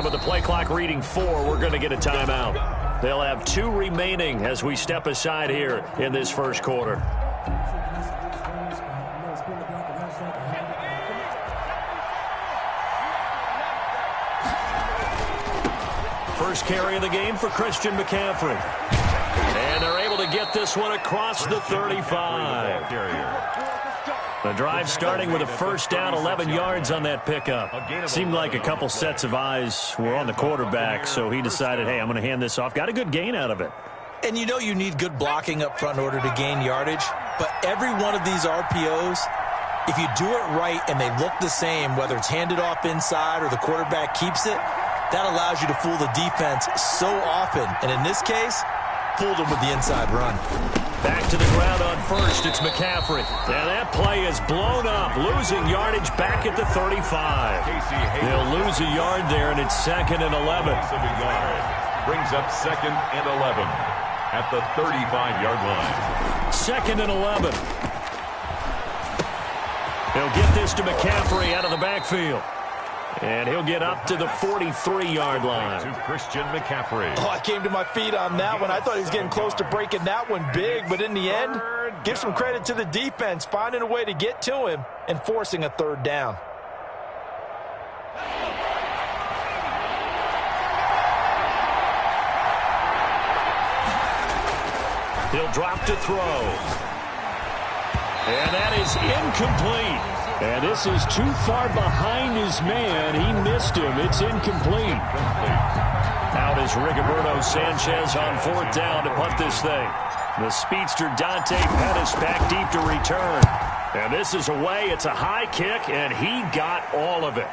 with the play clock reading 4, we're going to get a timeout. They'll have 2 remaining as we step aside here in this first quarter. First carry of the game for Christian McCaffrey. And they're able to get this one across the 35. The drive starting with a first down, 11 yards on that pickup. Seemed like a couple sets of eyes were on the quarterback, so he decided, hey, I'm going to hand this off. Got a good gain out of it. And you know you need good blocking up front in order to gain yardage. But every one of these RPOs, if you do it right and they look the same, whether it's handed off inside or the quarterback keeps it, that allows you to fool the defense so often. And in this case, fooled them with the inside run. Back to the ground on first. It's McCaffrey. And that play is blown up, losing yardage back at the 35. They'll lose a yard there, and it's 2nd and 11. Brings up 2nd and 11 at the 35-yard line. 2nd and 11. They'll get this to McCaffrey out of the backfield. And he'll get up to the 43-yard line. To Christian McCaffrey. Oh, I came to my feet on that one. I thought he was getting close to breaking that one big, but in the end, give some credit to the defense, finding a way to get to him and forcing a 3rd down. He'll drop to throw. And that is incomplete. And this is too far behind his man. He missed him. It's incomplete. Out is Rigoberto Sanchez on 4th down to punt this thing. The speedster Dante Pettis back deep to return. And this is away. It's a high kick, and he got all of it.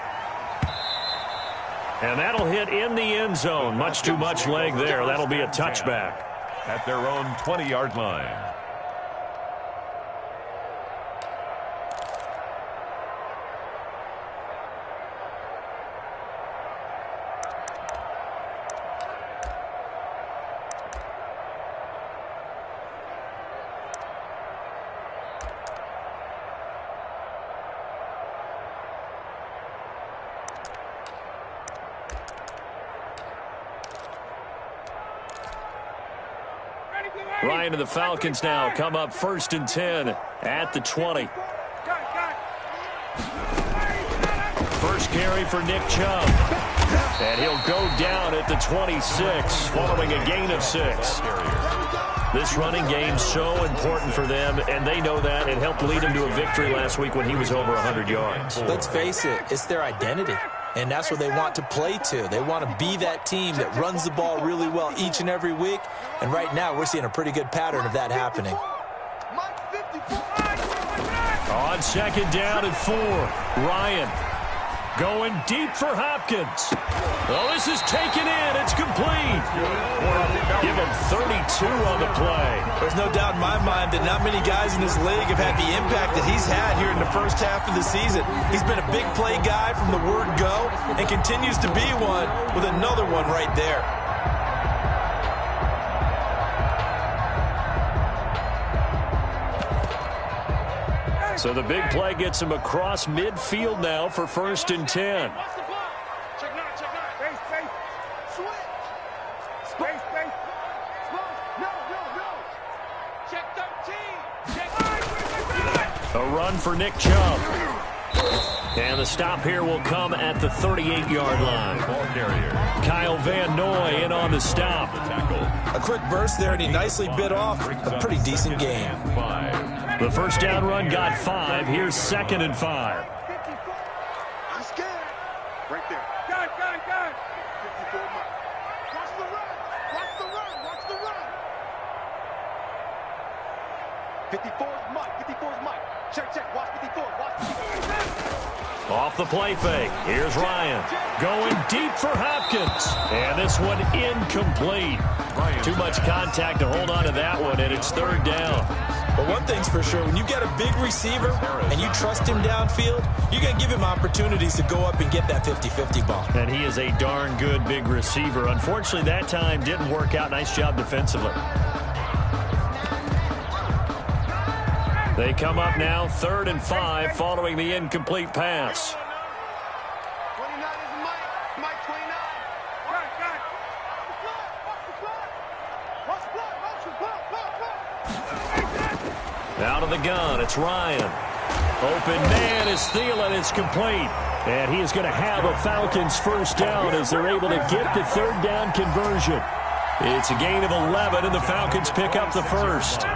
And that'll hit in the end zone. Much too much leg there. That'll be a touchback. At their own 20-yard line. Ryan and the Falcons now come up 1st and 10 at the 20. First carry for Nick Chubb. And he'll go down at the 26 following a gain of 6. This running game so important for them, and they know that. It helped lead him to a victory last week when he was over 100 yards. Let's face it, it's their identity. And that's what they want to play to. They want to be that team that runs the ball really well each and every week. And right now, we're seeing a pretty good pattern of that happening. On 2nd down and 4, Ryan going deep for Hopkins. Well, this is taken in. It's complete. Give him 32 on the play. There's no doubt in my mind that not many guys in this league have had the impact that he's had here in the first half of the season. He's been a big play guy from the word go and continues to be one with another one right there. So the big play gets him across midfield now for 1st and 10. A run for Nick Chubb. And the stop here will come at the 38-yard line. Kyle Van Noy in on the stop. A quick burst there, and he nicely bit off a pretty decent gain. The first down run got 5. Here's 2nd and 5. I'm scared. Right there. Got it. 54 Mike. Watch the run. Watch the run. 54's Mike. Check. Watch 54. Off the play fake. Here's Ryan. Going deep for Hopkins. And this one incomplete. Too much contact to hold on to that one, and it's 3rd down. But one thing's for sure, when you get a big receiver and you trust him downfield, you're going to give him opportunities to go up and get that 50-50 ball. And he is a darn good big receiver. Unfortunately, that time didn't work out. Nice job defensively. They come up now 3rd and 5 following the incomplete pass. 29 is Mike. Mike 29. Out of the gun, it's Ryan. Open man is Thielen. It's complete. And he is going to have a Falcons first down as they're able to get the third down conversion. It's a gain of 11, and the Falcons pick up the first. Check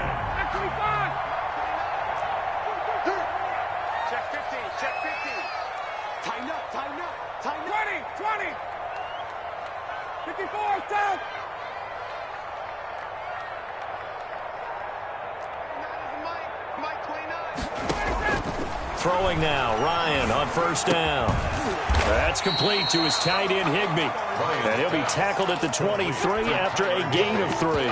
15, check 15. Tighten up, tighten up, tighten up. 20, 20. 54, down. Mike 29. Throwing now, Ryan on first down. That's complete to his tight end, Higbee. And he'll be tackled at the 23 after a gain of 3.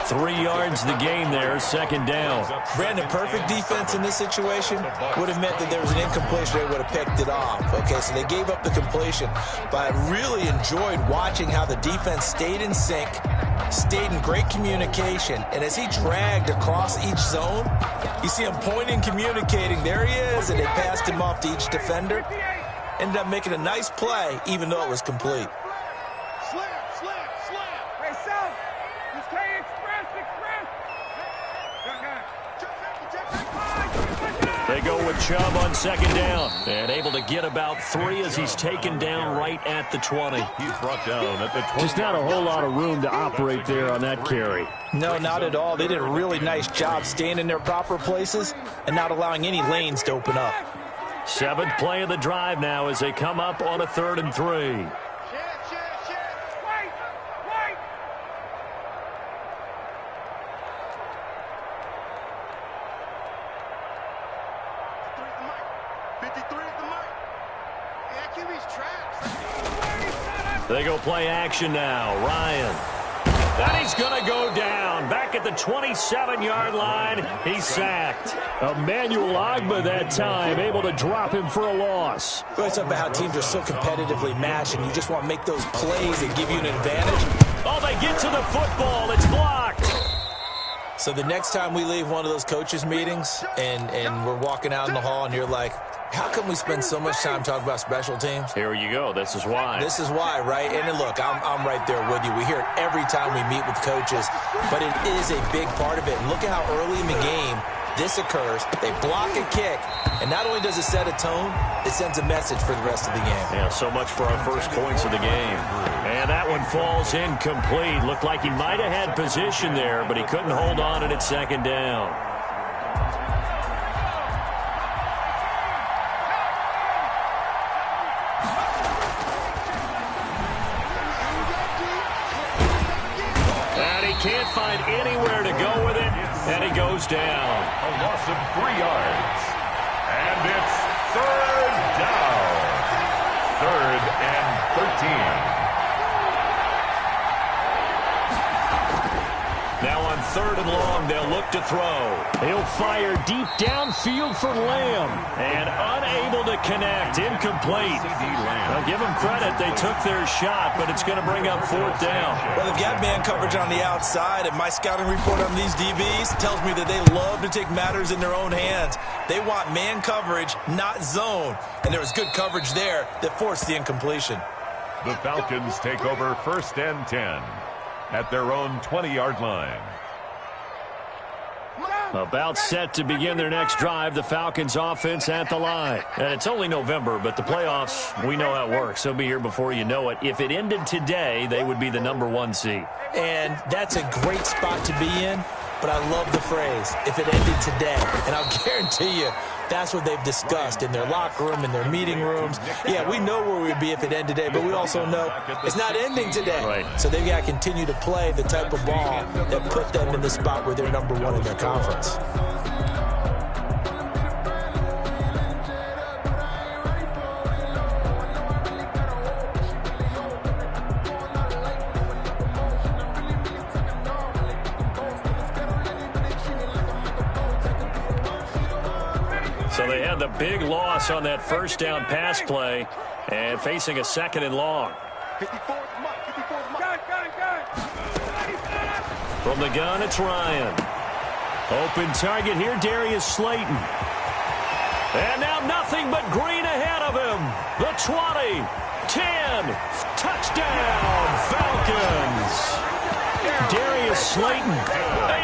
3 yards the gain there, second down. Brandon, perfect defense in this situation would have meant that there was an incompletion. They would have picked it off. Okay, so they gave up the completion. But I really enjoyed watching how the defense stayed in sync, stayed in great communication. And as he dragged across each zone, you see him pointing, communicating. There he is, and they passed him off to each defender. Ended up making a nice play, even though it was complete. Slam. Hey, Sal. This K Express. They go with Chubb on second down. And able to get about 3 as he's taken down right at the 20. He's brought down at the 20. Just not a whole lot of room to operate there on that carry. No, not at all. They did a really nice job staying in their proper places and not allowing any lanes to open up. 7th play of the drive now as they come up on a 3rd and 3. Wait. They go play action now. Ryan. And he's going to go down. Back at the 27-yard line. He's sacked. Emmanuel Ogbah that time, able to drop him for a loss. It's about how teams are so competitively matched, and you just want to make those plays that give you an advantage. Oh, they get to the football. It's blocked. So the next time we leave one of those coaches' meetings and we're walking out in the hall and you're like, how come we spend so much time talking about special teams? Here you go. This is why. This is why, right? And look, I'm right there with you. We hear it every time we meet with coaches, but it is a big part of it. And look at how early in the game this occurs. They block a kick, and not only does it set a tone, it sends a message for the rest of the game. Yeah, so much for our first points of the game. And that one falls incomplete. Looked like he might have had position there, but he couldn't hold on and it's second down. Can't find anywhere to go with it, and he goes down. A loss of 3 yards. And it's 3rd down. 3rd and 13. Now on 3rd and long, they'll look to throw. He'll fire deep downfield for Lamb, and unable to connect, incomplete. I'll give them credit. They took their shot, but it's going to bring up 4th down. Well, they've got man coverage on the outside, and my scouting report on these DBs tells me that they love to take matters in their own hands. They want man coverage, not zone, and there was good coverage there that forced the incompletion. The Falcons take over 1st and 10 at their own 20-yard line. About set to begin their next drive, the Falcons offense at the line. And it's only November, but the playoffs, we know how it works. They'll be here before you know it. If it ended today, they would be the #1 seed. And that's a great spot to be in, but I love the phrase, if it ended today. And I'll guarantee you, that's what they've discussed in their locker room, in their meeting rooms. Yeah, we know where we'd be if it ended today, but we also know it's not ending today. Right. So they've got to continue to play the type of ball that put them in the spot where they're #1 in their conference. So they had the big loss on that first down pass play and facing a 2nd and long. 54th mark. From the gun, it's Ryan. Open target here, Darius Slayton. And now nothing but green ahead of him. The 20, 10, touchdown, Falcons. Darius Slayton,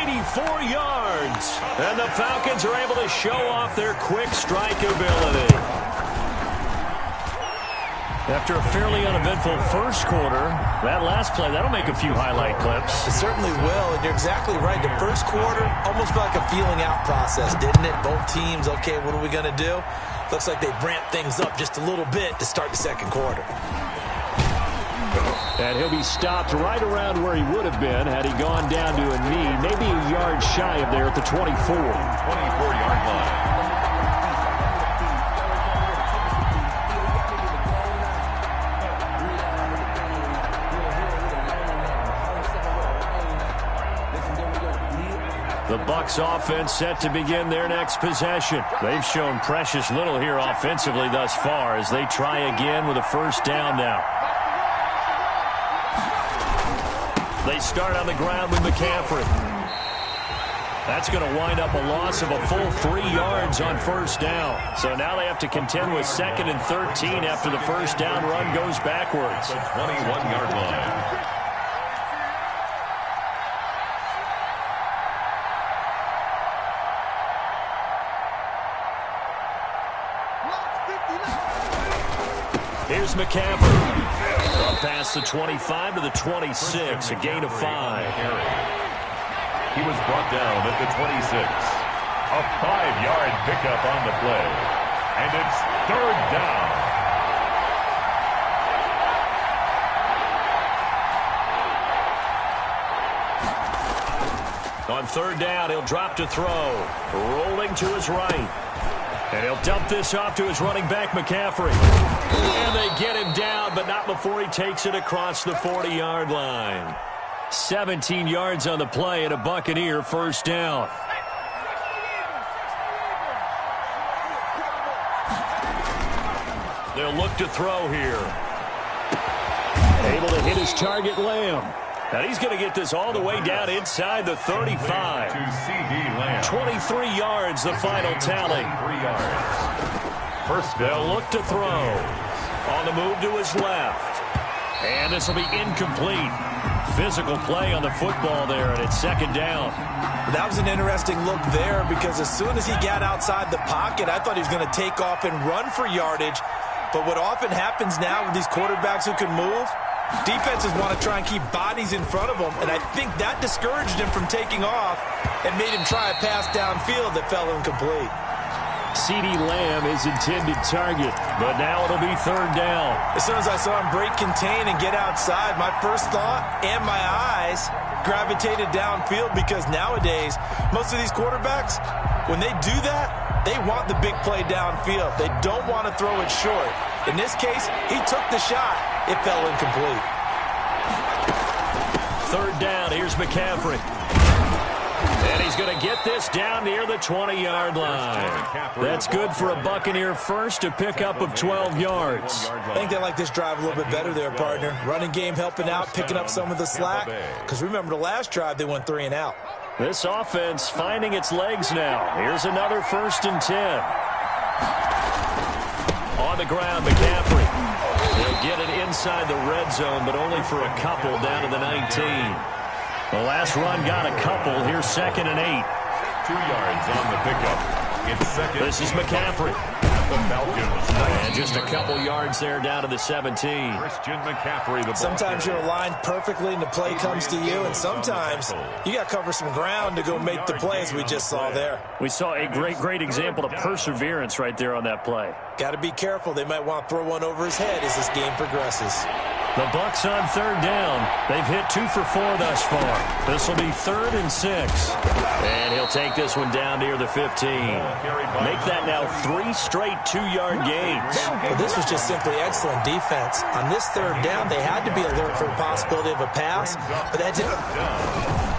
84 yards. yards. And the Falcons are able to show off their quick strike ability. After a fairly uneventful first quarter, that last play, that'll make a few highlight clips. It certainly will, and you're exactly right. The first quarter almost felt like a feeling out process, didn't it? Both teams, okay, what are we going to do? Looks like they ramped things up just a little bit to start the second quarter. And he'll be stopped right around where he would have been had he gone down to a knee, maybe a yard shy of there at the 24. 24-yard line. The Bucs offense set to begin their next possession. They've shown precious little here offensively thus far as they try again with a first down now. They start on the ground with McCaffrey. That's going to wind up a loss of a full 3 yards on first down. So now they have to contend with 2nd and 13 after the first down run goes backwards. The 21-yard line. Here's McCaffrey. Up past the 25 to the 26, a gain of 5. He was brought down at the 26. A 5-yard pickup on the play. And it's 3rd down. On 3rd down, he'll drop to throw. Rolling to his right. And he'll dump this off to his running back, McCaffrey. And they get him down, but not before he takes it across the 40-yard line. 17 yards on the play and a Buccaneer first down. They'll look to throw here. Able to hit his target, Lamb. And he's going to get this all the way down inside the 35. To CD Lamb. 23 yards, the final tally. 3 yards. First They'll look to throw. On the move to his left. And this will be incomplete. Physical play on the football there, and it's 2nd down. That was an interesting look there because as soon as he got outside the pocket, I thought he was going to take off and run for yardage. But what often happens now with these quarterbacks who can move, defenses want to try and keep bodies in front of them, and I think that discouraged him from taking off and made him try a pass downfield that fell incomplete. CD Lamb is intended target, but now it'll be 3rd down. As soon as I saw him break contain and get outside, my first thought and my eyes gravitated downfield because nowadays, most of these quarterbacks, when they do that, they want the big play downfield. They don't want to throw it short. In this case, he took the shot. It fell incomplete. 3rd down. Here's McCaffrey. And he's going to get this down near the 20-yard line. That's good for a Buccaneer first, a pickup of 12 yards. I think they like this drive a little bit better there, partner. Running game helping out, picking up some of the slack. Because remember the last drive, they went 3 and out. This offense finding its legs now. Here's another 1st and 10. On the ground, McCaffrey. He'll get it inside the red zone, but only for a couple down to the 19. The last run got a couple. Here's 2nd and 8. 2 yards on the pickup. It's 2nd. This is McCaffrey. The Falcons. And just a couple yards there down to the 17. Christian McCaffrey. Sometimes you're aligned perfectly and the play comes to you, and sometimes you got to cover some ground to go make the plays we just saw there. We saw a great example of perseverance right there on that play. Got to be careful. They might want to throw one over his head as this game progresses. The Bucs on 3rd down. They've hit 2 for 4 thus far. This will be 3rd and 6. And he'll take this one down near the 15. Make that now 3 straight 2-yard gains. But this was just simply excellent defense. On this 3rd down, they had to be alert for the possibility of a pass. But that didn't.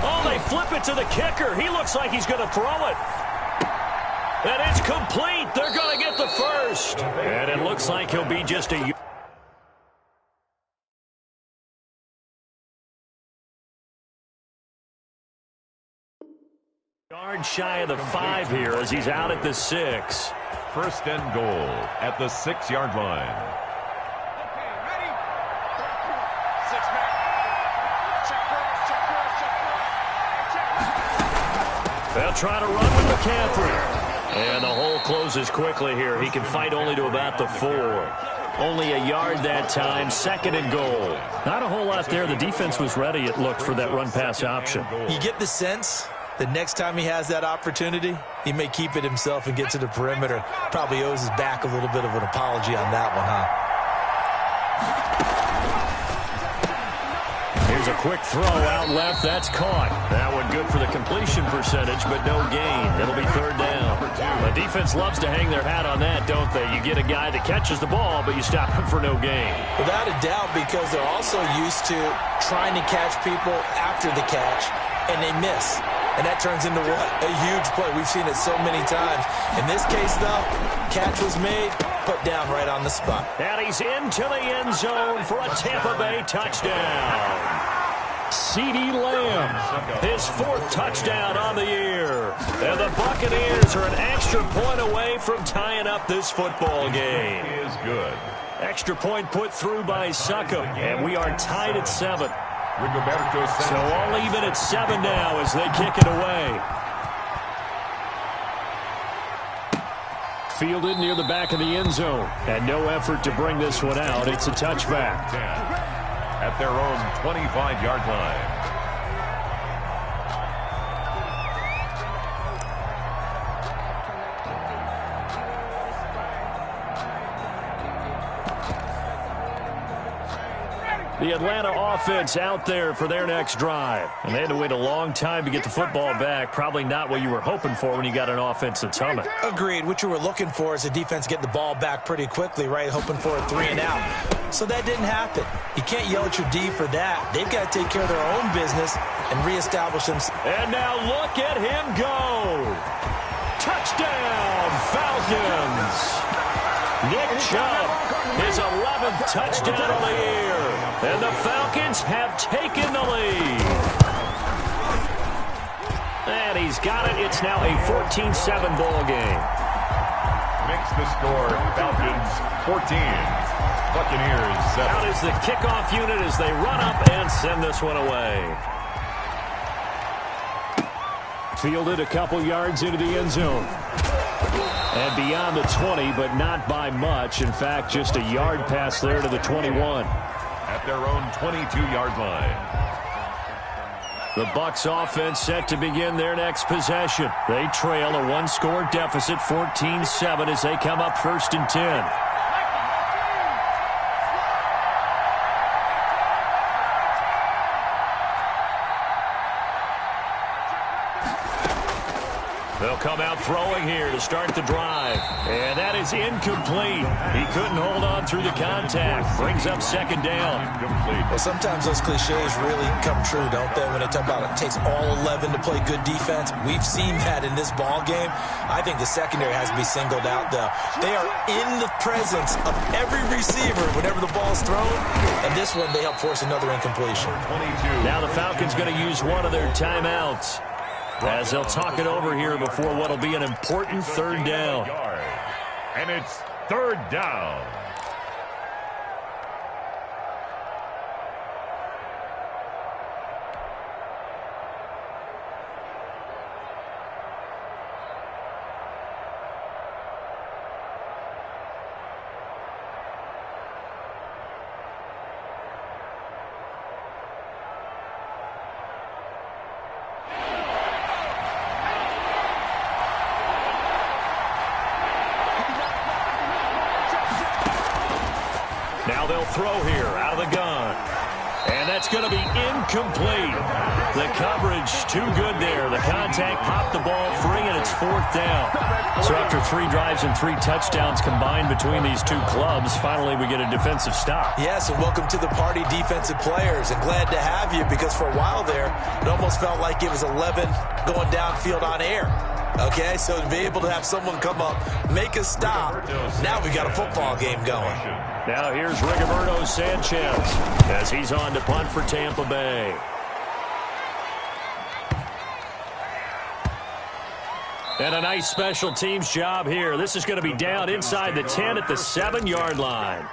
Oh, they flip it to the kicker. He looks like he's going to throw it. And it's complete. They're going to get the first. And it looks like he'll be just a... yard shy of the 5 here as he's out at the 6. 1st and goal at the 6-yard line. Okay, ready? 6 man. Check cross, check cross, check cross. Check. They'll try to run with McCaffrey. And the hole closes quickly here. He can fight only to about the 4. Only a yard that time, 2nd and goal. Not a whole lot there. The defense was ready, it looked, for that run-pass option. You get the sense the next time he has that opportunity, he may keep it himself and get to the perimeter. Probably owes his back a little bit of an apology on that one, huh? Here's a quick throw out left. That's caught. That one good for the completion percentage, but no gain. It'll be 3rd down. The defense loves to hang their hat on that, don't they? You get a guy that catches the ball, but you stop him for no gain. Without a doubt, because they're also used to trying to catch people after the catch, and they miss. And that turns into what? A huge play. We've seen it so many times. In this case, though, catch was made, put down right on the spot. And he's into the end zone for a Tampa Bay touchdown. CeeDee Lamb, his 4th touchdown on the year. And the Buccaneers are an extra point away from tying up this football game. He is good. Extra point put through by Succop, and we are tied at 7. So all even at 7 now as they kick it away. Fielded near the back of the end zone. And no effort to bring this one out. It's a touchback. At their own 25-yard line. The Atlanta offense out there for their next drive. And they had to wait a long time to get the football back. Probably not what you were hoping for when you got an offense that's humming. Agreed. What you were looking for is the defense getting the ball back pretty quickly, right? Hoping for a 3 and out. So that didn't happen. You can't yell at your D for that. They've got to take care of their own business and reestablish themselves. And now look at him go. Touchdown, Falcons. Nick Chubb, his 11th touchdown of the year. And the Falcons have taken the lead. And he's got it. It's now a 14-7 ball game. Makes the score Falcons 14. Buccaneers 7. Out is the kickoff unit as they run up and send this one away. Fielded a couple yards into the end zone. And beyond the 20, but not by much. In fact, just a yard pass there to the 21. At their own 22-yard line. The Bucs offense set to begin their next possession. They trail a 1-score deficit, 14-7, as they come up 1st and 10. They'll come out throwing here to start the drive. And that is incomplete. He couldn't hold on through the contact. Brings up 2nd down. Well, sometimes those cliches really come true, don't they? When they talk about it takes all 11 to play good defense. We've seen that in this ball game. I think the secondary has to be singled out, though. They are in the presence of every receiver whenever the ball's thrown. And this one, they help force another incompletion. 22. Now the Falcons going to use one of their timeouts as they'll talk it over here before what will be an important 3rd down. And it's 3rd down. Now they'll throw here out of the gun. And that's going to be incomplete. The coverage too good there. The contact popped the ball free, and it's 4th down. So after 3 drives and 3 touchdowns combined between these two clubs, finally we get a defensive stop. Yes, and welcome to the party, defensive players. And glad to have you, because for a while there, it almost felt like it was 11 going downfield on air. Okay, so to be able to have someone come up, make a stop, now we got a football game going. Now here's Rigoberto Sanchez as he's on to punt for Tampa Bay. And a nice special teams job here. This is going to be down inside the 10 at the 7-yard line.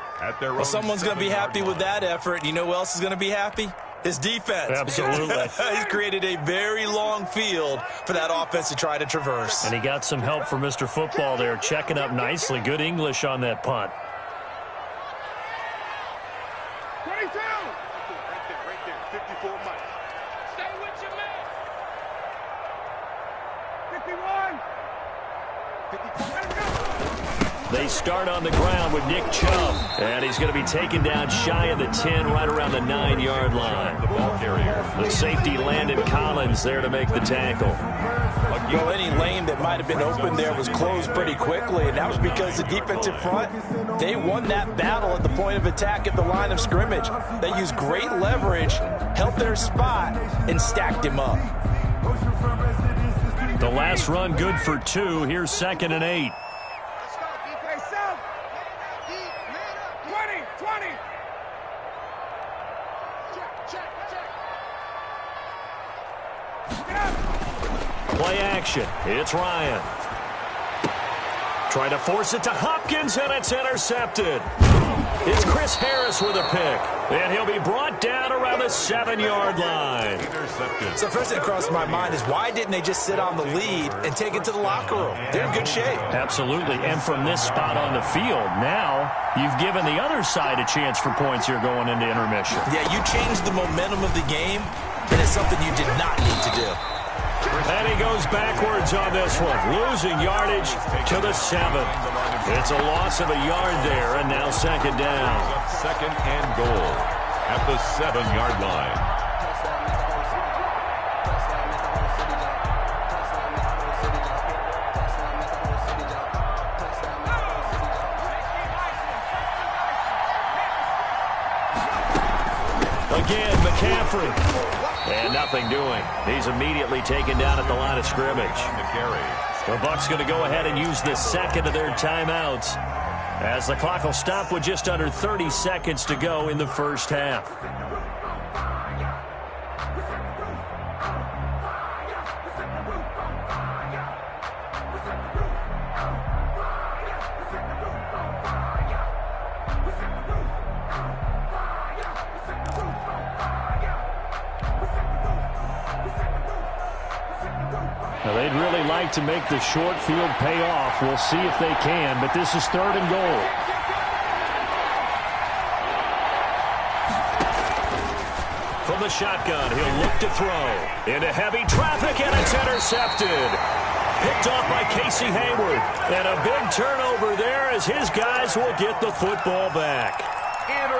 Well, someone's going to be happy with that effort. You know who else is going to be happy? His defense. Absolutely. He's created a very long field for that offense to try to traverse. And he got some help from Mr. Football there, checking up nicely. Good English on that punt. 22. Right there. 54 Mike. Stay with your man. 51. 54. They start on the ground with Nick Chubb, and he's going to be taken down shy of the 10, right around the 9-yard line. The ball carrier. The safety, Landon Collins, there to make the tackle. Well, any lane that might have been open there was closed pretty quickly, and that was because the defensive front, they won that battle at the point of attack at the line of scrimmage. They used great leverage, held their spot, and stacked him up. The last run good for 2. Here's 2nd and 8. 20. Play action. It's Ryan. Trying to force it to Hopkins, and it's intercepted. It's Chris Harris with a pick, and he'll be brought down around the 7-yard line. Intercepted. So first thing that crossed my mind is why didn't they just sit on the lead and take it to the locker room? They're in good shape. Absolutely, and from this spot on the field, now you've given the other side a chance for points here going into intermission. Yeah, you changed the momentum of the game, and it's something you did not need to do. And he goes backwards on this one, losing yardage to the 7. It's a loss of a yard there, and now 2nd down. 2nd and goal at the 7-yard line. Again, McCaffrey. And nothing doing. He's immediately taken down at the line of scrimmage. The carry. The Bucs going to go ahead and use the 2nd of their timeouts, as the clock will stop with just under 30 seconds to go in the first half. Now, they'd really like to make the short field pay off. We'll see if they can, but this is 3rd and goal. From the shotgun, he'll look to throw. Into heavy traffic, and it's intercepted. Picked off by Casey Hayward. And a big turnover there as his guys will get the football back.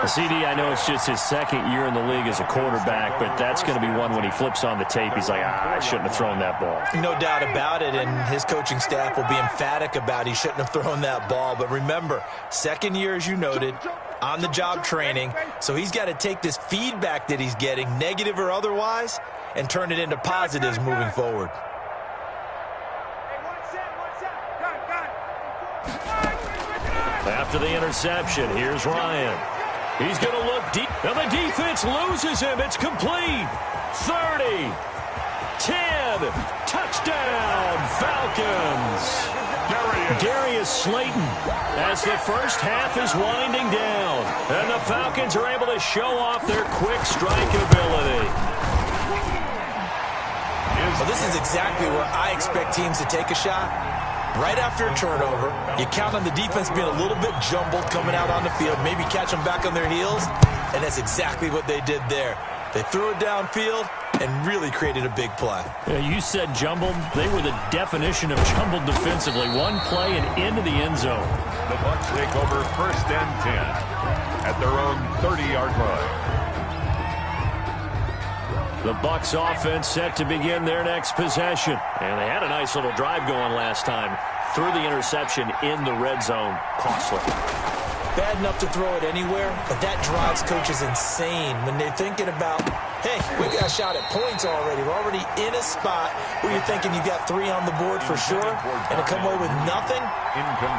CD, I know it's just his 2nd year in the league as a quarterback, but that's going to be one when he flips on the tape, he's like, I shouldn't have thrown that ball. No doubt about it, and his coaching staff will be emphatic about he shouldn't have thrown that ball. But remember, 2nd year, as you noted, on-the-job training, so he's got to take this feedback that he's getting, negative or otherwise, and turn it into positives moving forward. After the interception, here's Ryan. He's going to look deep. Now the defense loses him. It's complete. 30. 10. Touchdown, Falcons. Darius Slayton as the first half is winding down. And the Falcons are able to show off their quick strike ability. Well, this is exactly where I expect teams to take a shot. Right after a turnover, you count on the defense being a little bit jumbled coming out on the field, maybe catch them back on their heels, and that's exactly what they did there. They threw it downfield and really created a big play. Yeah, you said jumbled. They were the definition of jumbled defensively. One play and into the end zone. The Bucs take over 1st and 10 at their own 30-yard line. The Bucs offense set to begin their next possession. And they had a nice little drive going last time. Threw the interception in the red zone. Costly. Bad enough to throw it anywhere, but that drives coaches insane when they're thinking about, hey, we got a shot at points already. We're already in a spot where you're thinking you got 3 on the board for sure, and to come away with nothing,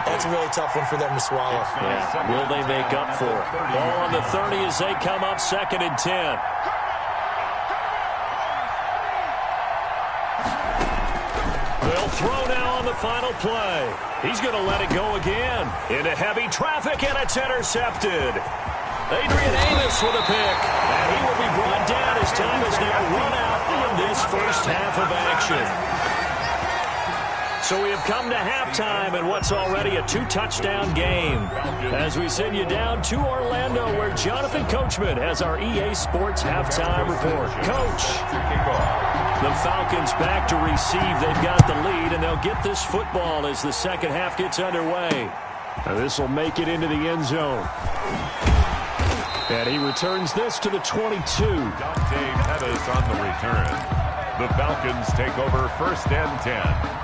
that's a really tough one for them to swallow. Yeah. Will they make up for it? Ball on the 30 as they come up 2nd and 10. They'll throw now on the final play. He's going to let it go again. Into heavy traffic, and it's intercepted. Adrian Amos with a pick. And he will be brought down as time is now run out on this first half of action. So we have come to halftime in what's already a 2-touchdown game. As we send you down to Orlando, where Jonathan Coachman has our EA Sports halftime report. Coach, the Falcons back to receive. They've got the lead, and they'll get this football as the second half gets underway. This will make it into the end zone. And he returns this to the 22. Dante Pettis on the return. The Falcons take over 1st and 10.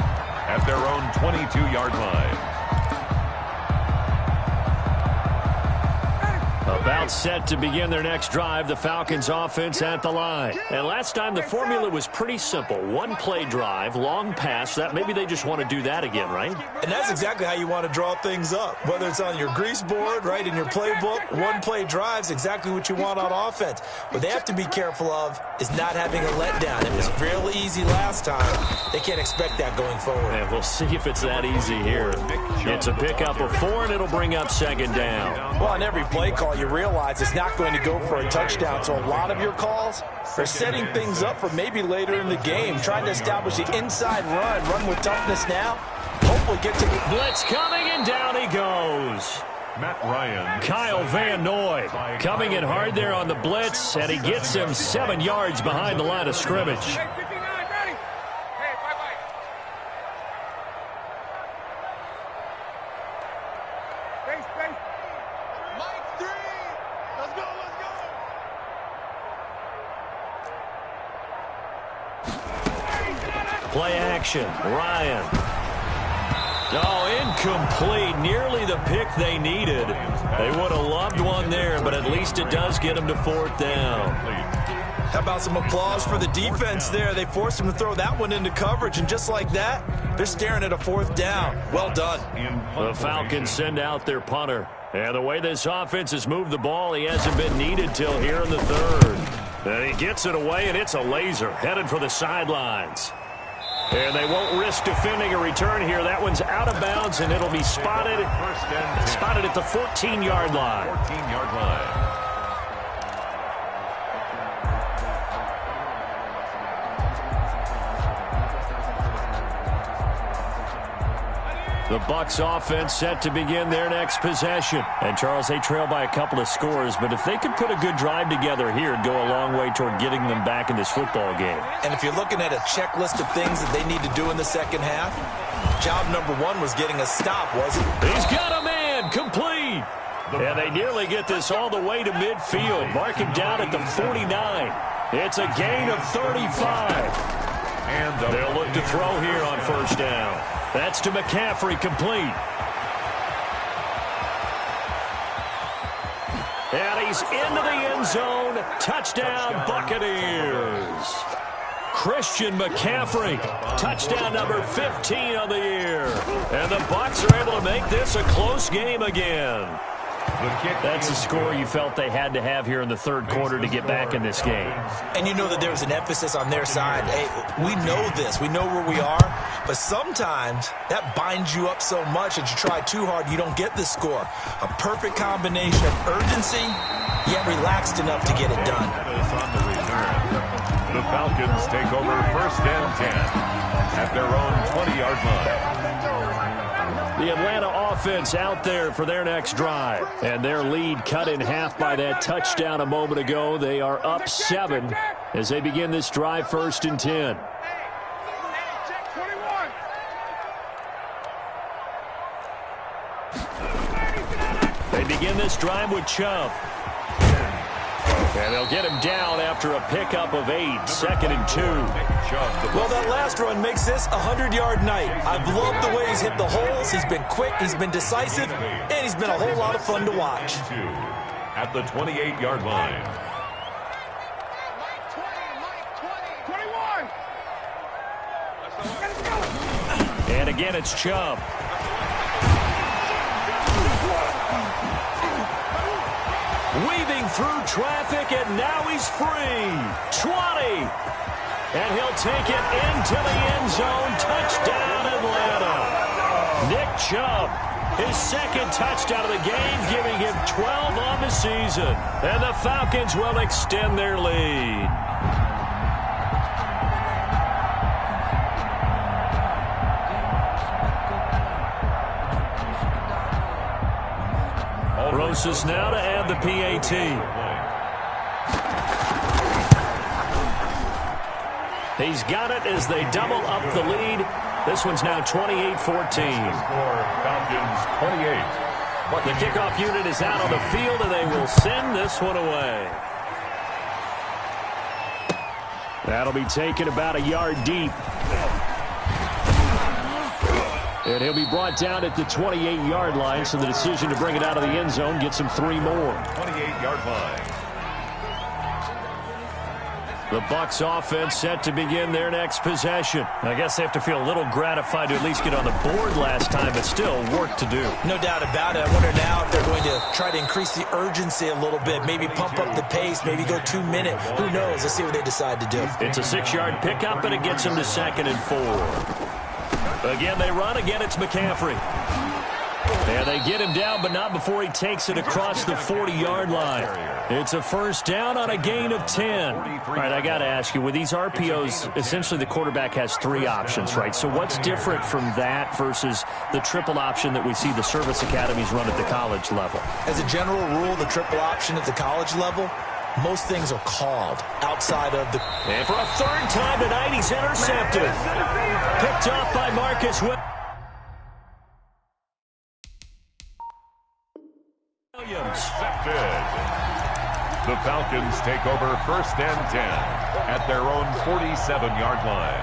At their own 22-yard line. About set to begin their next drive, the Falcons offense at the line. And last time the formula was pretty simple. One play drive, long pass. That maybe they just want to do that again, right? And that's exactly how you want to draw things up. Whether it's on your grease board, right, in your playbook, one play drive's exactly what you want on offense. What they have to be careful of is not having a letdown. It was real easy last time. They can't expect that going forward. And we'll see if it's that easy here. It's a pickup of 4, and it'll bring up 2nd down. Well, on every play call, you realize it's not going to go for a touchdown. So a lot of your calls are setting things up for maybe later in the game, trying to establish the inside run with toughness now. Hopefully get to blitz coming, and down he goes. Matt Ryan. Kyle Van Noy coming in hard there on the blitz, and he gets him 7 yards behind the line of scrimmage. Play action. Ryan. Oh, incomplete. Nearly the pick they needed. They would have loved one there, but at least it does get them to 4th down. How about some applause for the defense there? They forced him to throw that one into coverage, and just like that, they're staring at a 4th down. Well done. The Falcons send out their punter. And the way this offense has moved the ball, he hasn't been needed till here in the 3rd. And he gets it away, and it's a laser headed for the sidelines. And they won't risk defending a return here. That one's out of bounds, and it'll be spotted at the 14-yard line. 14-yard line. The Bucs offense set to begin their next possession. And, Charles, they trail by a couple of scores, but if they could put a good drive together here, it'd go a long way toward getting them back in this football game. And if you're looking at a checklist of things that they need to do in the second half, job number 1 was getting a stop, wasn't it? He's got a man, complete. And they nearly get this all the way to midfield. Mark him down at the 49. It's a gain of 35. And they'll look to throw here on 1st down. That's to McCaffrey, complete. And he's into the end zone. Touchdown, Buccaneers. Christian McCaffrey, touchdown number 15 on the year. And the Bucs are able to make this a close game again. That's a score you felt they had to have here in the 3rd quarter to get back in this game. And you know that there was an emphasis on their side. Hey, we know this. We know where we are. But sometimes that binds you up so much that you try too hard, you don't get the score. A perfect combination of urgency, yet relaxed enough to get it done. On the return. The Falcons take over 1st and 10 at their own 20-yard line. The Atlanta offense out there for their next drive. And their lead cut in half by that touchdown a moment ago. They are up 7 as they begin this drive 1st and 10. They begin this drive with Chubb. And they'll get him down after a pickup of 8, 2nd and 2. Well, that last run makes this a 100-yard night. I've loved the way he's hit the holes. He's been quick, he's been decisive, and he's been a whole lot of fun to watch. At the 28-yard line. And again, it's Chubb. Weaving through traffic, and now he's free. 20. And he'll take it into the end zone. Touchdown, Atlanta. Nick Chubb His second touchdown of the game, giving him 12 on the season. And the Falcons will extend their lead. Rosas now to add the PAT. He's got it as they double up the lead. This one's now 28-14. Falcons 28. The kickoff unit is out on the field, and they will send this one away. That'll be taken about a yard deep. And he'll be brought down at the 28-yard line, so the decision to bring it out of the end zone gets him 3 more. 28-yard line. The Bucs offense set to begin their next possession. I guess they have to feel a little gratified to at least get on the board last time, but still work to do. No doubt about it. I wonder now if they're going to try to increase the urgency a little bit, maybe pump up the pace, maybe go 2-minute. Who knows? Let's see what they decide to do. It's a 6-yard pickup, and it gets them to 2nd and 4. Again, they run. Again, it's McCaffrey. And they get him down, but not before he takes it across the 40-yard line. It's a first down on a gain of 10. All right, I got to ask you, with these RPOs, essentially the quarterback has 3 options, right? So what's different from that versus the triple option that we see the service academies run at the college level? As a general rule, the triple option at the college level, most things are called outside of the... And for a 3rd time tonight, he's intercepted. Picked off by Marcus Williams. The Falcons take over 1st and 10 at their own 47-yard line.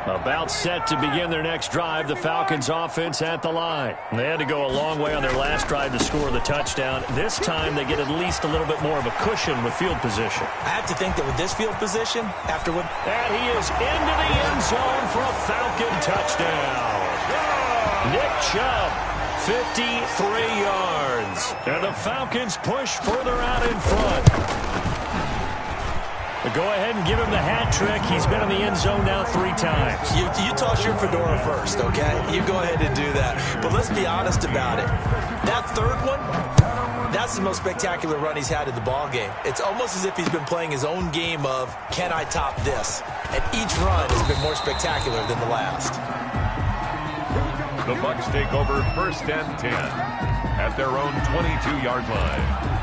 About set to begin their next drive, the Falcons offense at the line. They had to go a long way on their last drive to score the touchdown. This time they get at least a little bit more of a cushion with field position. I have to think that with this field position, after what... And he is into the end zone for a Falcon touchdown. Nick Chubb, 53 yards. And the Falcons push further out in front. Go ahead and give him the hat trick. He's been in the end zone now 3 times. You toss your fedora first, okay? You go ahead and do that. But let's be honest about it. That 3rd one, that's the most spectacular run he's had in the ball game. It's almost as if he's been playing his own game of, can I top this? And each run has been more spectacular than the last. The Bucs take over 1st and 10 at their own 22-yard line.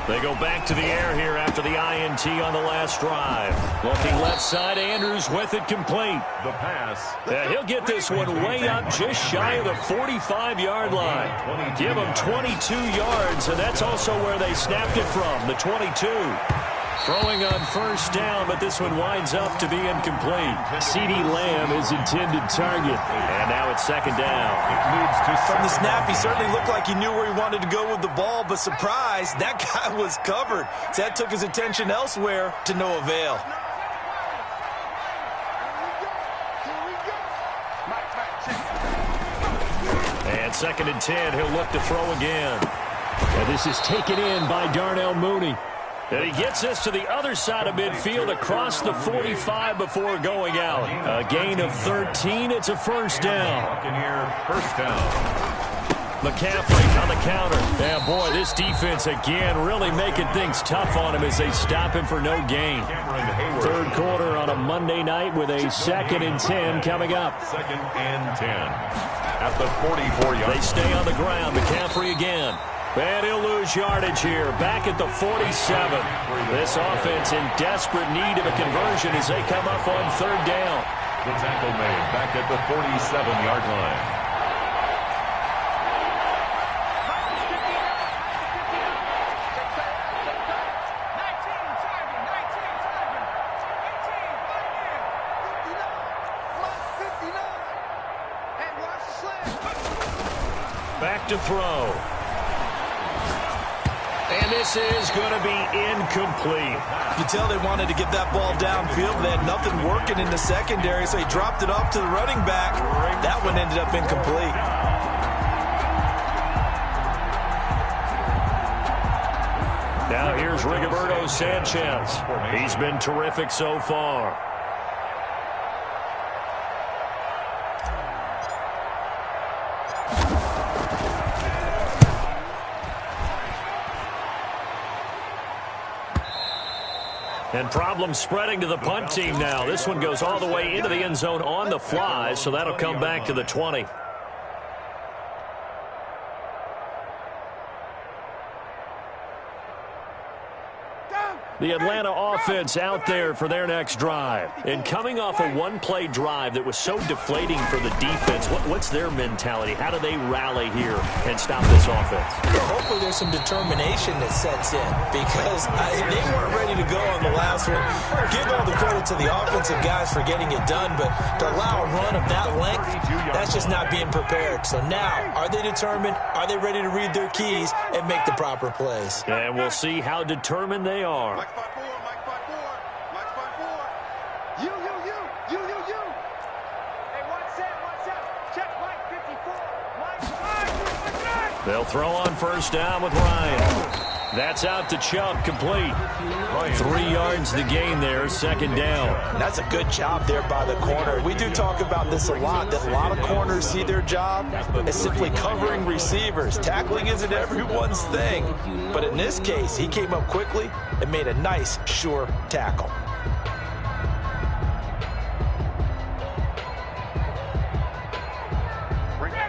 They go back to the air here after the INT on the last drive. Looking left side, Andrews with it complete. The pass. He'll get this one way up just shy of the 45-yard line. Give him 22 yards, and that's also where they snapped it from, the 22. Throwing on 1st down, but this one winds up to be incomplete. CeeDee Lamb is intended target. And now it's 2nd down. From the snap, he certainly looked like he knew where he wanted to go with the ball, but surprise, that guy was covered. So that took his attention elsewhere to no avail. And 2nd and 10, he'll look to throw again. And this is taken in by Darnell Mooney. And he gets this to the other side of midfield across the 45 before going out. A gain of 13. It's a 1st down. Buccaneer 1st down. McCaffrey on the counter. Yeah, boy, this defense again really making things tough on him as they stop him for no gain. 3rd quarter on a Monday night with a 2nd and 10 coming up. 2nd and 10 at the 44-yard line. They stay on the ground. McCaffrey again. And he'll lose yardage here, back at the 47. This offense in desperate need of a conversion as they come up on 3rd down. The tackle made back at the 47-yard line. Back to throw. And this is going to be incomplete. You can tell they wanted to get that ball downfield. They had nothing working in the secondary, so he dropped it off to the running back. That one ended up incomplete. Now here's Rigoberto Sanchez. He's been terrific so far. And problems spreading to the punt team now. This one goes all the way into the end zone on the fly, so that'll come back to the 20. The Atlanta offense out there for their next drive. And coming off a one-play drive that was so deflating for the defense, what's their mentality? How do they rally here and stop this offense? Well, hopefully there's some determination that sets in because they weren't ready to go on the last one. Give all the credit to the offensive guys for getting it done, but to allow a run of that length, that's just not being prepared. So now, are they determined? Are they ready to read their keys and make the proper plays? And we'll see how determined they are. Mike 5-4, Mike 5-4, Mike 5-4. You. Hey, watch out. Check Mike 54. Mike 5. They'll throw on first down with Ryan. That's out to Chubb, complete. 3 yards the gain there, second down. That's a good job there by the corner. We do talk about this a lot, that a lot of corners see their job as simply covering receivers. Tackling isn't everyone's thing. But in this case, he came up quickly and made a nice, sure tackle.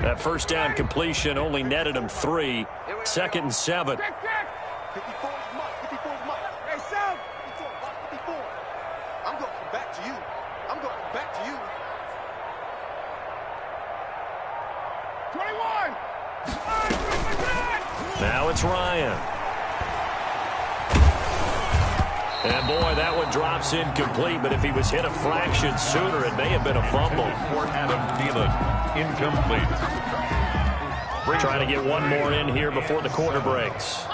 That first down completion only netted him 3. 2nd and 7. 54 is Mike. 54 is Mike. Hey, Sam. 54, Mike 54. I'm going to come back to you. I'm going to come back to you. 21. Now it's Ryan. And boy, that one drops incomplete, but if he was hit a fraction sooner, it may have been a fumble. For Adam Thielen, incomplete. Trying to get one more in here before the quarter breaks.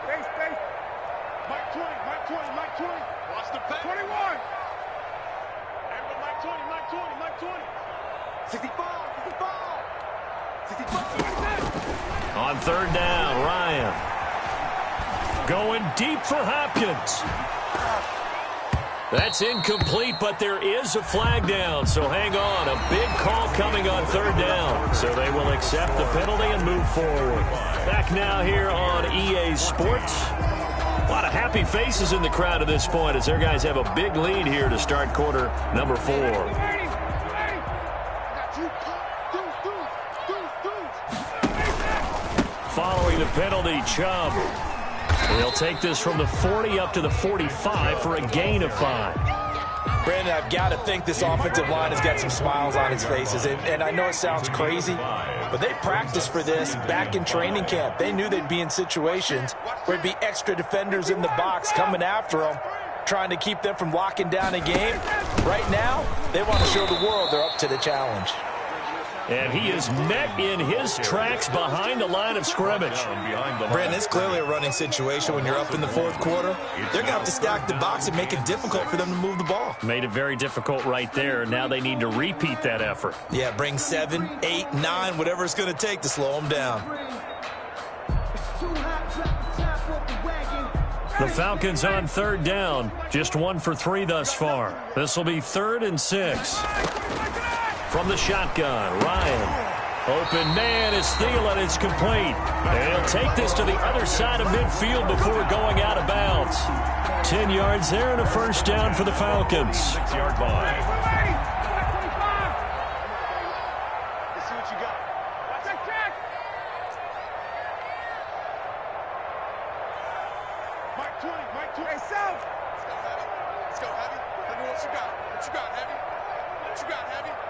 Base. Mike 20, Mike 20, Mike 20. Watch the pass. 21. Everybody, Mike 20. 65. On third down, Ryan. Going deep for Hopkins. That's incomplete, but there is a flag down, so hang on. A big call coming on third down. So they will accept the penalty and move forward. Back now here on EA Sports. A lot of happy faces in the crowd at this point as their guys have a big lead here to start quarter number 4. Following the penalty, Chubb. He'll take this from the 40 up to the 45 for a gain of 5. Brandon, I've got to think this offensive line has got some smiles on its faces. And I know it sounds crazy, but they practiced for this back in training camp. They knew they'd be in situations where there'd be extra defenders in the box coming after them, trying to keep them from locking down a game. Right now, they want to show the world they're up to the challenge. And he is met in his tracks behind the line of scrimmage. Brandon, it's clearly a running situation when you're up in the fourth quarter. They're going to have to stack the box and make it difficult for them to move the ball. Made it very difficult right there. Now they need to repeat that effort. Yeah, bring 7, 8, 9, whatever it's going to take to slow them down. The Falcons on third down. Just 1 for 3 thus far. This will be 3rd and 6. From the shotgun, Ryan. Open man is Thielen. It's complete. And he'll take this to the other side of midfield before going out of bounds. 10 yards there and a first down for the Falcons. 6-yard line. Let's see what you got. Check. Mike 20. Hey, South. Let's go, Heavy. Let me know what you got. What you got, Heavy?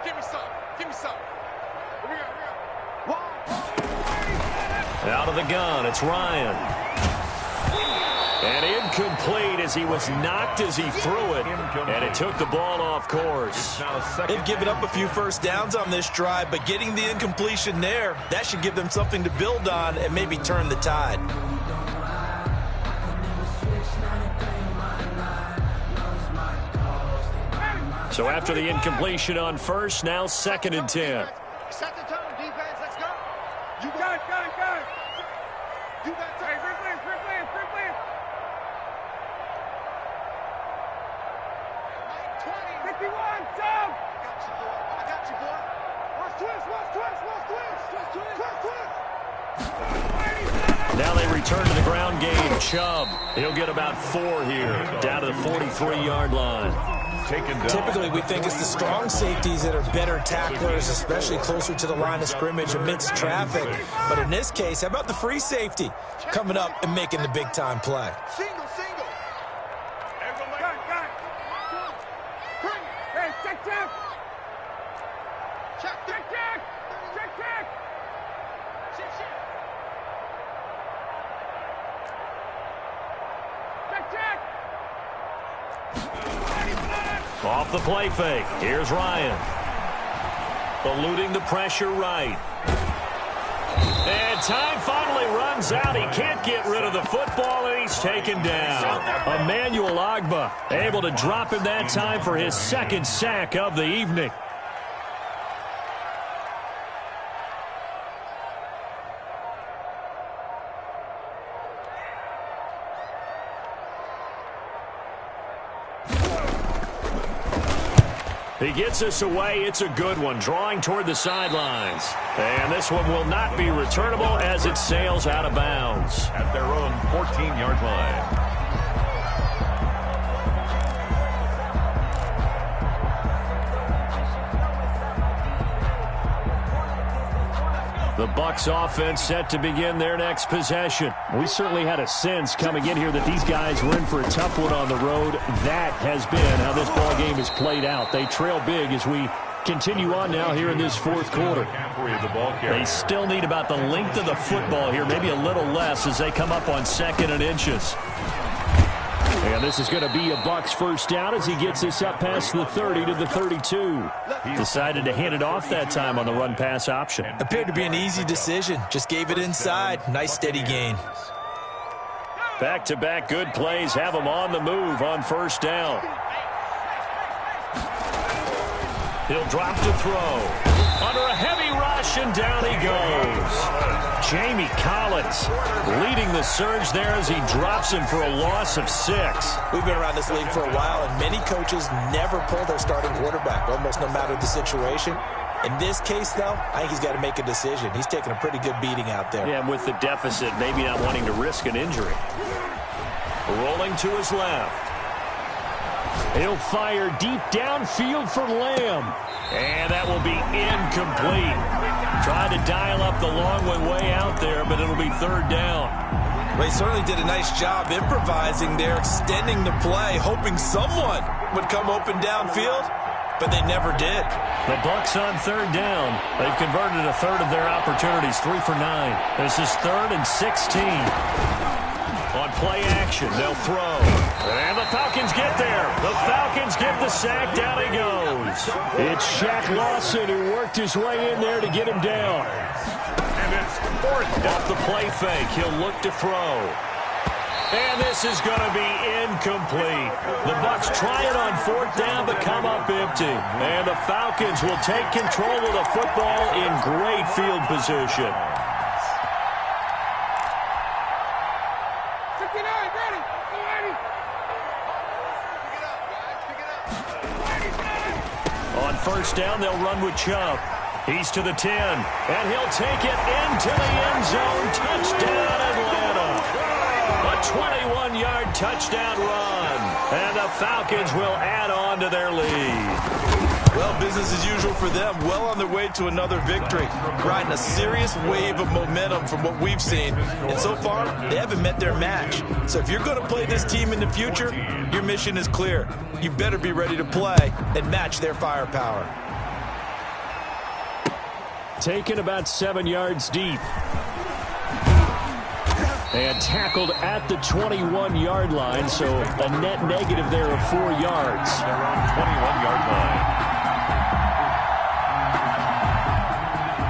Give me some. Here we go. Out of the gun, it's Ryan. And incomplete as he was knocked as he threw it. And it took the ball off course. They've given up a few first downs on this drive, but getting the incompletion there, that should give them something to build on and maybe turn the tide. So after the incompletion on first, now 2nd and 10. Set the tone, defense. Let's go. You got it. You got it. return to the ground game. Chubb, he'll get about 4 here, down to the 43-yard line. Typically, we think it's the strong safeties that are better tacklers, especially closer to the line of scrimmage amidst traffic. But in this case, how about the free safety coming up and making the big-time play? Single. Hey, check. Off the play fake. Here's Ryan. Eluding the pressure right. And time finally runs out. He can't get rid of the football, and he's taken down. Emmanuel Ogbah able to drop him that time for his second sack of the evening. He gets us away. It's a good one, drawing toward the sidelines. And this one will not be returnable as it sails out of bounds. At their own 14-yard line. The Bucs offense set to begin their next possession. We certainly had a sense coming in here that these guys were in for a tough one on the road. That has been how this ball game has played out. They trail big as we continue on now here in this fourth quarter. They still need about the length of the football here, maybe a little less as they come up on 2nd and inches. And this is going to be a Bucs first down as he gets this up past the 30 to the 32. Decided to hand it off that time on the run-pass option. Appeared to be an easy decision. Just gave it inside. Nice steady gain. Back-to-back good plays have him on the move on first down. He'll drop to throw. Under a heavy rush, and down he goes. Jamie Collins leading the surge there as he drops him for a loss of 6. We've been around this league for a while, and many coaches never pull their starting quarterback, almost no matter the situation. In this case, though, I think he's got to make a decision. He's taking a pretty good beating out there. Yeah, with the deficit, maybe not wanting to risk an injury. Rolling to his left. He'll fire deep downfield for Lamb. And that will be incomplete. Tried to dial up the long way out there, but it'll be 3rd down. Well, he certainly did a nice job improvising there, extending the play, hoping someone would come open downfield, but they never did. The Bucs on 3rd down. They've converted a third of their opportunities, 3 for 9. This is 3rd and 16. On play action, they'll throw. And the Falcons get there. The Falcons get the sack. Down he goes. It's Shaq Lawson who worked his way in there to get him down. And it's 4th down. Off the play fake, he'll look to throw. And this is going to be incomplete. The Bucs try it on 4th down but come up empty. And the Falcons will take control of the football in great field position. On first down, they'll run with Chubb. He's to the 10, and he'll take it into the end zone. Touchdown, Atlanta. A 21-yard touchdown run, and the Falcons will add on to their lead. Well, business as usual for them. Well on their way to another victory. Riding a serious wave of momentum from what we've seen. And so far, they haven't met their match. So if you're going to play this team in the future, your mission is clear. You better be ready to play and match their firepower. Taken about 7 yards deep. And tackled at the 21-yard line, so a net negative there of 4 yards. They're on 21-yard line.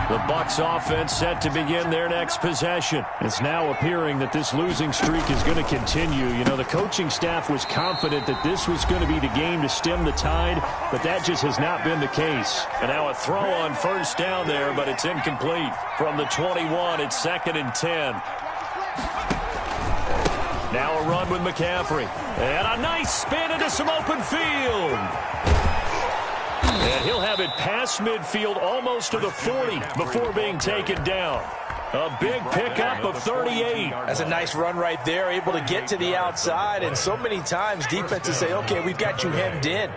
The Bucs offense set to begin their next possession. It's now appearing that this losing streak is going to continue. You know, the coaching staff was confident that this was going to be the game to stem the tide, but that just has not been the case. And now a throw on first down there, but it's incomplete. From the 21, it's 2nd and 10. Now a run with McCaffrey. And a nice spin into some open field. And he'll have it past midfield almost to the 40 before being taken down. A big pickup of 38. That's a nice run right there, able to get to the outside. And so many times defenses say, okay, we've got you hemmed in.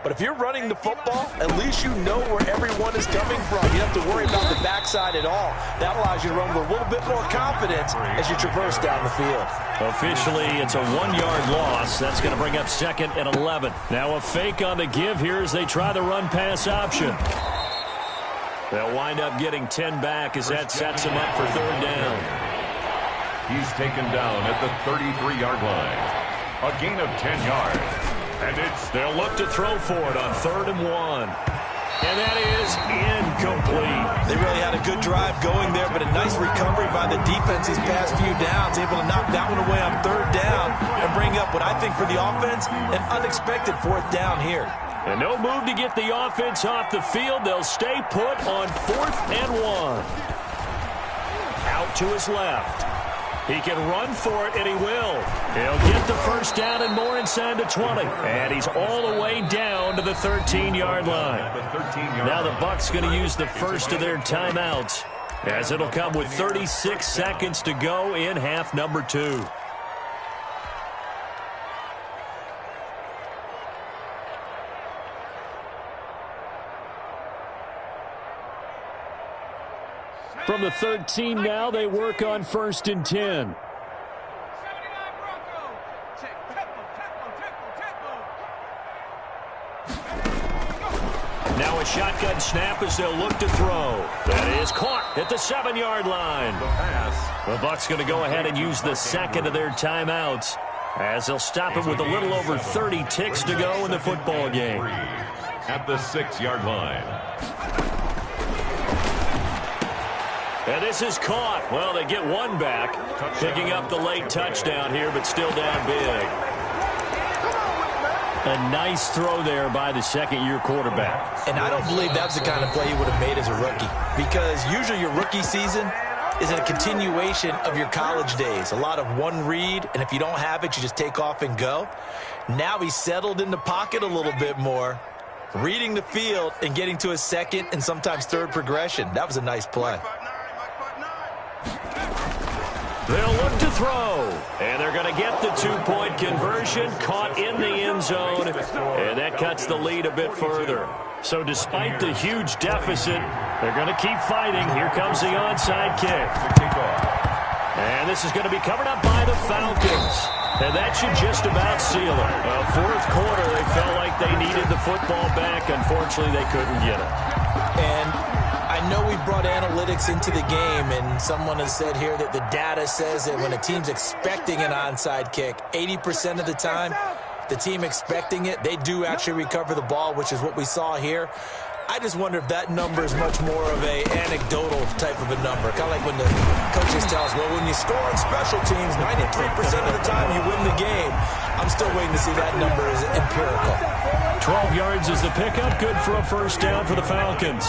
But if you're running the football, at least you know where everyone is coming from. You don't have to worry about the backside at all. That allows you to run with a little bit more confidence as you traverse down the field. Officially, it's a 1-yard loss. That's going to bring up 2nd and 11. Now a fake on the give here as they try the run-pass option. They'll wind up getting 10 back as that sets him up for 3rd down. He's taken down at the 33-yard line. A gain of 10 yards. And they'll look to throw for it on 3rd and 1. And that is incomplete. They really had a good drive going there, but a nice recovery by the defense these past few downs, able to knock that one away on 3rd down and bring up what I think for the offense, an unexpected 4th down here. And no move to get the offense off the field. They'll stay put on 4th and 1. Out to his left. He can run for it, and he will. He'll get the 1st down and more inside the 20. And he's all the way down to the 13-yard line. Now the Bucs going to use the first of their timeouts, as it'll come with 36 seconds to go in half number 2. From the 13 now, they work on 1st and 10. Now a shotgun snap as they'll look to throw. That is caught at the 7-yard line. The Bucs going to go ahead and use the 2nd of their timeouts, as they'll stop it with a little over 30 ticks to go in the football game. At the 6-yard line. And this is caught. Well, they get 1 back, picking up the late touchdown here, but still down big. A nice throw there by the 2nd-year quarterback. And I don't believe that's the kind of play he would have made as a rookie, because usually your rookie season is a continuation of your college days. A lot of one read, and if you don't have it, you just take off and go. Now he's settled in the pocket a little bit more, reading the field and getting to his 2nd and sometimes 3rd progression. That was a nice play. They'll look to throw, and they're going to get the 2-point conversion, caught in the end zone, and that cuts the lead a bit further. So despite the huge deficit, they're going to keep fighting. Here comes the onside kick. And this is going to be covered up by the Falcons. And that should just about seal it. 4th quarter, they felt like they needed the football back. Unfortunately, they couldn't get it. And I know we brought analytics into the game, and someone has said here that the data says that when a team's expecting an onside kick, 80% of the time, the team expecting it, they do actually recover the ball, which is what we saw here. I just wonder if that number is much more of a anecdotal type of a number. Kind of like when the coaches tell us, well, when you score on special teams, 93% of the time you win the game. I'm still waiting to see that number is empirical. 12 yards is the pickup. Good for a 1st down for the Falcons.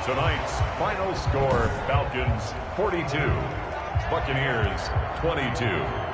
Tonight's final score, Falcons 42, Buccaneers 22.